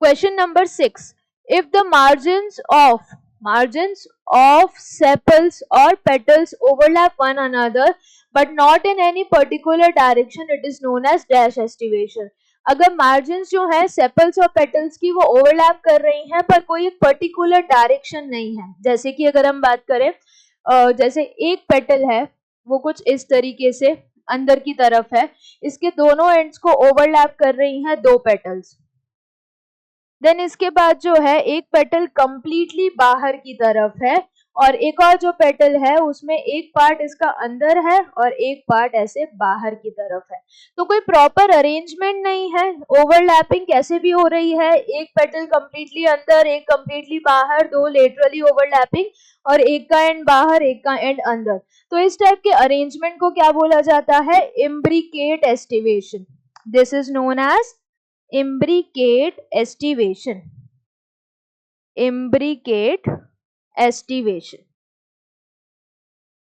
Question number 6. If the margins of sepals or petals overlap one another but not in any particular direction, it is known as dash estivation. अगर margins जो है sepals और petals की वो overlap कर रही हैं पर कोई एक पर्टिकुलर डायरेक्शन नहीं है, जैसे कि अगर हम बात करें जैसे एक पेटल है वो कुछ इस तरीके से अंदर की तरफ है, इसके दोनों एंड्स को ओवरलैप कर रही हैं दो पेटल्स। देन इसके बाद जो है एक पेटल कंप्लीटली बाहर की तरफ है और एक और जो पेटल है उसमें एक पार्ट इसका अंदर है और एक पार्ट ऐसे बाहर की तरफ है। तो कोई प्रॉपर अरेंजमेंट नहीं है, ओवरलैपिंग कैसे भी हो रही है, एक पेटल कंप्लीटली अंदर एक कंप्लीटली बाहर, दो लेटरली ओवरलैपिंग और एक का एंड बाहर एक का एंड अंदर। तो इस टाइप के अरेंजमेंट को क्या बोला जाता है? Imbricate aestivation. This is known as imbricate estivation. Imbricate estivation.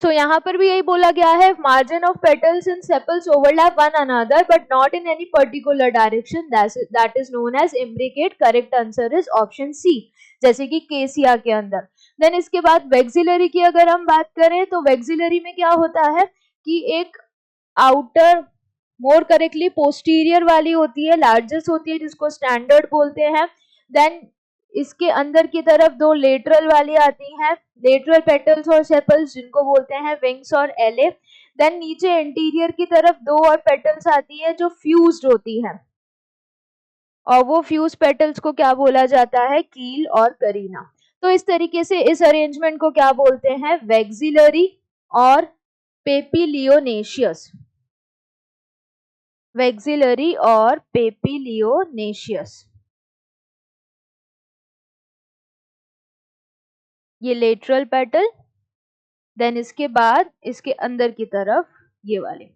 तो यहाँ पर भी यही बोला गया है, margin of petals and sepals overlap one another but not in any particular direction, that is known as imbricate. Correct answer is option C, जैसे कि केसिया के अंदर। देन इसके बाद वेक्सिलरी की अगर हम बात करें तो वेक्सिलरी में क्या होता है कि एक आउटर, मोर करेक्टली पोस्टीरियर वाली होती है, लार्जेस्ट होती है जिसको स्टैंडर्ड बोलते हैं। देन इसके अंदर की तरफ दो लेटरल वाली आती हैं, लेटरल पेटल्स और सेपल्स जिनको बोलते हैं विंग्स और एले। देन नीचे इंटीरियर की तरफ दो और पेटल्स आती है जो फ्यूज्ड होती हैं और वो फ्यूज पेटल्स को क्या बोला जाता है? कील और करीना। तो इस तरीके से इस अरेंजमेंट को क्या बोलते हैं? वेक्सिलरी और पेपिलियोनेशियस। वेक्सिलरी और पेपिलियोनेशियस, ये लेटरल पेटल, देन इसके बाद इसके अंदर की तरफ ये वाले।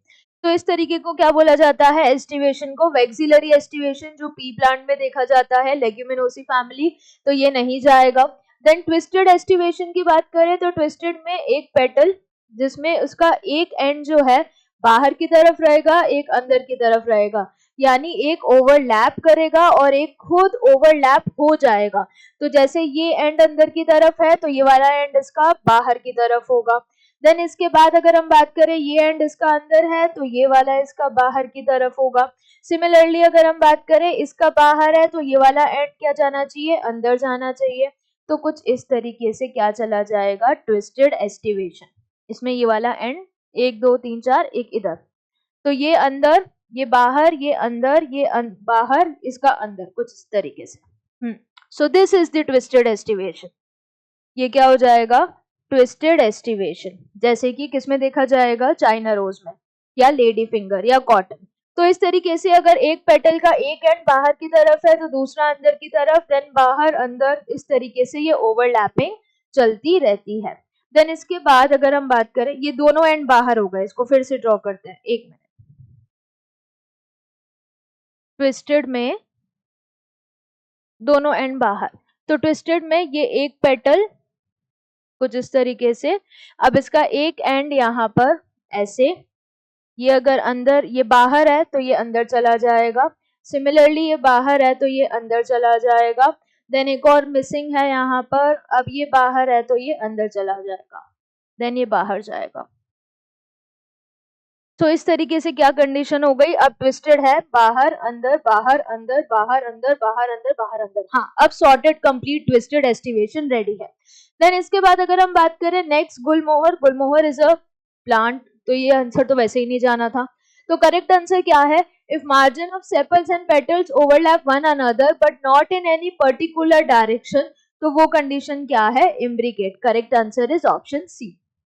तो इस तरीके को क्या बोला जाता है? एस्टिवेशन को। वेक्सिलरी एस्टिवेशन जो पी प्लांट में देखा जाता है, लेग्यूमिनोसी फैमिली, तो ये नहीं जाएगा। देन ट्विस्टेड एस्टिवेशन की बात करें तो ट्विस्टेड में एक पेटल जिसमें उसका एक एंड जो है बाहर की तरफ रहेगा, एक अंदर की तरफ रहेगा, यानी एक ओवरलैप करेगा और एक खुद ओवरलैप हो जाएगा। तो जैसे ये एंड अंदर की तरफ है तो ये वाला एंड इसका बाहर की तरफ होगा। देन इसके बाद अगर हम बात करें ये एंड इसका अंदर है तो ये वाला इसका बाहर की तरफ होगा। सिमिलरली अगर हम बात करें इसका बाहर है तो ये वाला एंड क्या जाना चाहिए? अंदर जाना चाहिए। तो कुछ इस तरीके से क्या चला जाएगा? Twisted aestivation. इसमें ये वाला एंड 1 2 3 4 एक इधर, तो ये अंदर ये बाहर ये अंदर ये बाहर इसका अंदर, कुछ इस तरीके से। So this is the twisted aestivation. ये क्या हो जाएगा? Twisted aestivation. जैसे कि किसमें देखा जाएगा? चाइना रोज में या लेडी फिंगर या कॉटन। तो इस तरीके से अगर एक पेटल का एक एंड बाहर की तरफ है तो दूसरा अंदर की तरफ, देन बाहर अंदर, इस तरीके से ये ओवरलैपिंग चलती रहती है। देन इसके बाद अगर हम बात करें, ये दोनों एंड बाहर हो गए, इसको फिर से ड्रॉ करते हैं, एक मिनट। ट्विस्टेड में दोनों एंड बाहर, तो ट्विस्टेड में ये एक पेटल कुछ इस तरीके से, अब इसका एक एंड यहाँ पर ऐसे, ये अगर अंदर, ये बाहर है तो ये अंदर चला जाएगा। सिमिलरली ये बाहर है तो ये अंदर चला जाएगा। देन एक और मिसिंग है यहाँ पर, अब ये बाहर है तो ये अंदर चला जाएगा, देन ये बाहर जाएगा। तो इस तरीके से क्या कंडीशन हो गई? अब ट्विस्टेड है, बाहर अंदर बाहर अंदर बाहर अंदर बाहर अंदर बाहर अंदर। हाँ, अब sorted complete twisted aestivation ready है। देन इसके बाद अगर हम बात करें next, Gulmohar. Gulmohar is a plant, तो ये आंसर तो वैसे ही नहीं जाना था। तो करेक्ट आंसर क्या है? If margin of sepals and petals overlap one another but not in any particular direction, तो वो कंडीशन क्या है? Imbricate. Correct answer is option C.